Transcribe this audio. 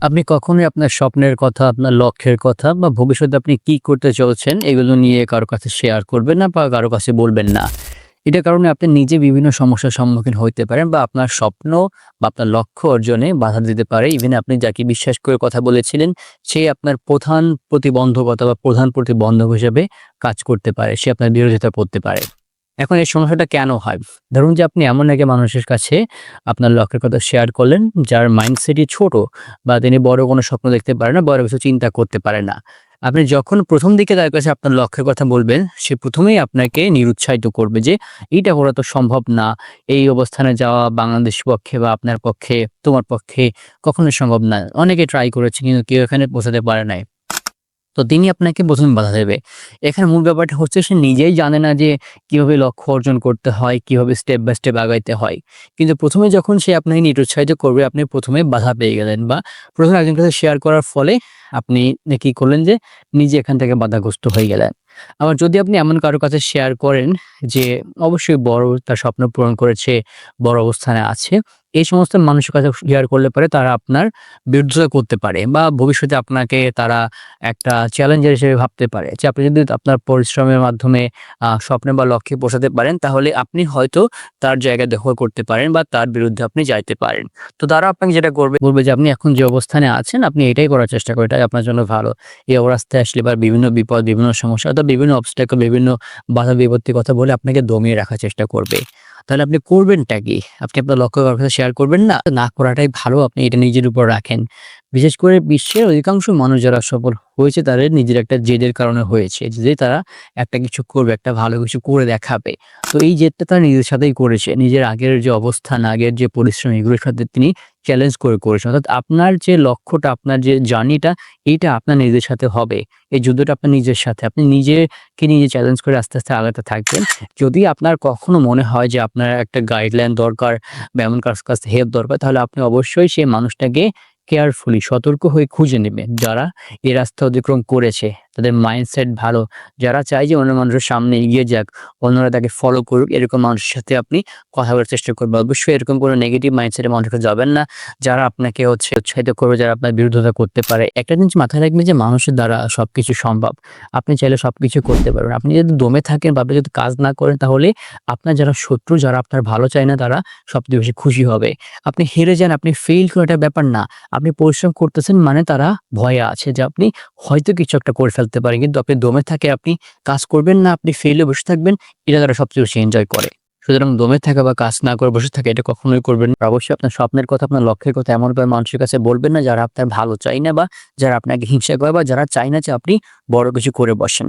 আপনি কখনোই আপনার স্বপ্নের কথা, আপনার লক্ষ্যের কথা বা ভবিষ্যতে আপনি কি করতে চলছেন এগুলো নিয়ে কারো কাছে শেয়ার করবেন না বা কারো কাছে বলবেন না। এটার কারণে আপনি নিজে বিভিন্ন সমস্যার সম্মুখীন হইতে পারেন বা আপনার স্বপ্ন বা আপনার লক্ষ্য অর্জনে বাধা দিতে পারে। ইভেন আপনি যাকে বিশ্বাস করে কথা বলেছিলেন, সে আপনার প্রধান প্রতিবন্ধকতা বা প্রধান প্রতিবন্ধক হিসেবে কাজ করতে পারে। সে আপনার বিরোধিতা করতে পারে। এখন এই সমস্যাটা কেন হয়? ধরুন যে আপনি এমন একজন মানুষের কাছে আপনার লক্ষ্যের কথা শেয়ার করলেন, যার মাইন্ডসেটই ছোট বা তিনি বড় কোনো স্বপ্ন দেখতে পারে না, বড় কিছু চিন্তা করতে পারে না। আপনি যখন ১ম দিকে তার কাছে আপনার লক্ষ্যের কথা বলবেন, সে ১ম এই আপনাকে নিরুৎসাহিত করবে যে, "এইটা করা তো সম্ভব না। এই অবস্থানে যাওয়া বাংলাদেশের পক্ষে বা আপনার পক্ষে, তোমার পক্ষে কখনোই সম্ভব না। অনেকে ট্রাই করেছে কিন্তু কেউ এখানে পৌঁছাতে পারে নাই।" তো তিনি আপনাকে ১ম বাধা দেবে। এখানে মূল ব্যাপারটা হচ্ছে সে নিজেই জানে না যে কিভাবে লক্ষ্য অর্জন করতে হয়, কিভাবে স্টেপ বাই স্টেপ আগাইতে হয়। কিন্তু ১ম এ যখন সে আপনাকে নিরুৎসাহিত করবে, আপনি ১ম এ বাধা পেয়ে গেলেন বা ১ম এ একজনের কাছে শেয়ার করার ফলে আপনি কি করলেন যে নিজে এখান থেকে বাধাগ্রস্ত হয়ে গেলেন। আবার যদি আপনি এমন কারো কাছে শেয়ার করেন যে অবশ্যই বড় তার স্বপ্ন পূরণ করেছে, বড় অবস্থানে আছে, এই সমস্ত মানুষের কাছে শেয়ার করলে পারে তারা আপনার বিরোধিতা করতে পারে বা ভবিষ্যতে আপনাকে তারা একটা চ্যালেঞ্জার হিসেবে ভাবতে পারে যে আপনি যদি আপনার পরিশ্রমের মাধ্যমে স্বপ্নে বা লক্ষ্যে পৌঁছাতে পারেন তাহলে আপনি হয়তো তার জায়গা দখল করতে পারেন বা তার বিরুদ্ধে আপনি যাইতে পারেন। তো তারা আপনাকে যেটা করবে বলবে যে আপনি এখন যে অবস্থানে আছেন আপনি এটাই করার চেষ্টা করেন, এটাই আপনার জন্য ভালো। এই অবস্থায় আসলে বা বিভিন্ন বিপদ, বিভিন্ন সমস্যা অর্থাৎ বিভিন্ন obstacle বিভিন্ন বাধা বিপত্তির কথা বলে আপনাকে দমিয়ে রাখার চেষ্টা করবে। তাহলে আপনি করবেনটা কি? আপনি আপনার লক্ষ্য কারো কাছে শেয়ার করবেন না? না করাটাই ভালো। আপনি এটা নিজের উপর রাখেন। বিশেষ করে বিশ্বের অধিকাংশ মানুষ যারা সফল হয়েছে তাদের নিজের একটা জেদের কারণে হয়েছে। যে তারা একটা কিছু করবে, একটা ভালো কিছু করে দেখাবে। তো এই জেদটা তারা নিজের সাথেই করেছে। নিজের আগের যে অবস্থান, আগের যে পরিশ্রম এগুলোর সাথে তিনি চ্যালেঞ্জ করে করেছেন। অর্থাৎ আপনার যে লক্ষ্যটা, আপনার যে জার্নিটা এইটা আপনার নিজের সাথে হবে। এই যুদ্ধটা আপনার নিজের সাথে। আপনি নিজেকে নিজে চ্যালেঞ্জ করে আস্তে, আস্তে আগাতে থাকবেন। যদি আপনার কখনো মনে হয় যে আপনার একটা গাইডলাইন দরকার বা এমন কাছ থেকে হেল্প দরকার তাহলে আপনি অবশ্যই সেই মানুষটাকে কেয়ারফুলি সতর্ক হয়ে খুঁজে নেবেন। যারা এই রাস্তা অতিক্রম করেছে, তাদের মাইন্ডসেট ভালো, যারা চায় যে অন্য মানুষের সামনে এগিয়ে যাক, অন্যরা তাকে ফলো করুক এরকম মানুষের সাথে আপনি কথা বলার চেষ্টা করবেন। অবশ্যই এরকম কোনো নেগেটিভ মাইন্ডসেটের মানুষের কাছে যাবেন না। যারা আপনাকে উৎসাহিত করবে, যারা আপনার বিরোধিতা করতে পারে। একটা জিনিস মাথায় রাখবেন যে মানুষের দ্বারা সবকিছু সম্ভব। আপনি চাইলে সবকিছু করতে পারবেন। আপনি যদি দমে থাকেন বা আপনি যদি কাজ না করেন তাহলে আপনার যারা শত্রু, যারা আপনার ভালো চায় না তারা সবথেকে বেশি খুশি হবে। আপনি হেরে যান, আপনি ফেইল করেন এটা ব্যাপার না। আপনি পরিশ্রম করতেছেন মানে তারা ভয়ে আছে যে আপনি হয়তো কিছু একটা করে ফেলতে পারেন। কিন্তু আপনি দমে থাকে আপনি কাজ করবেন না, আপনি ফেইল হয়ে বসে থাকবেন। এটা তারা সবচেয়ে বেশি এনজয় করে। সুতরাং দমে থাকা বা কাজ না করে বসে থাকা এটা কখনোই করবেন না। অবশ্যই আপনার স্বপ্নের কথা, আপনার লক্ষ্যের কথা এমনভাবে মানুষের কাছে বলবেন না যারা আপনার ভালো চায় না বা যারা আপনাকে হিংসা করে বা যারা চায় না যে আপনি বড় কিছু করে বসেন।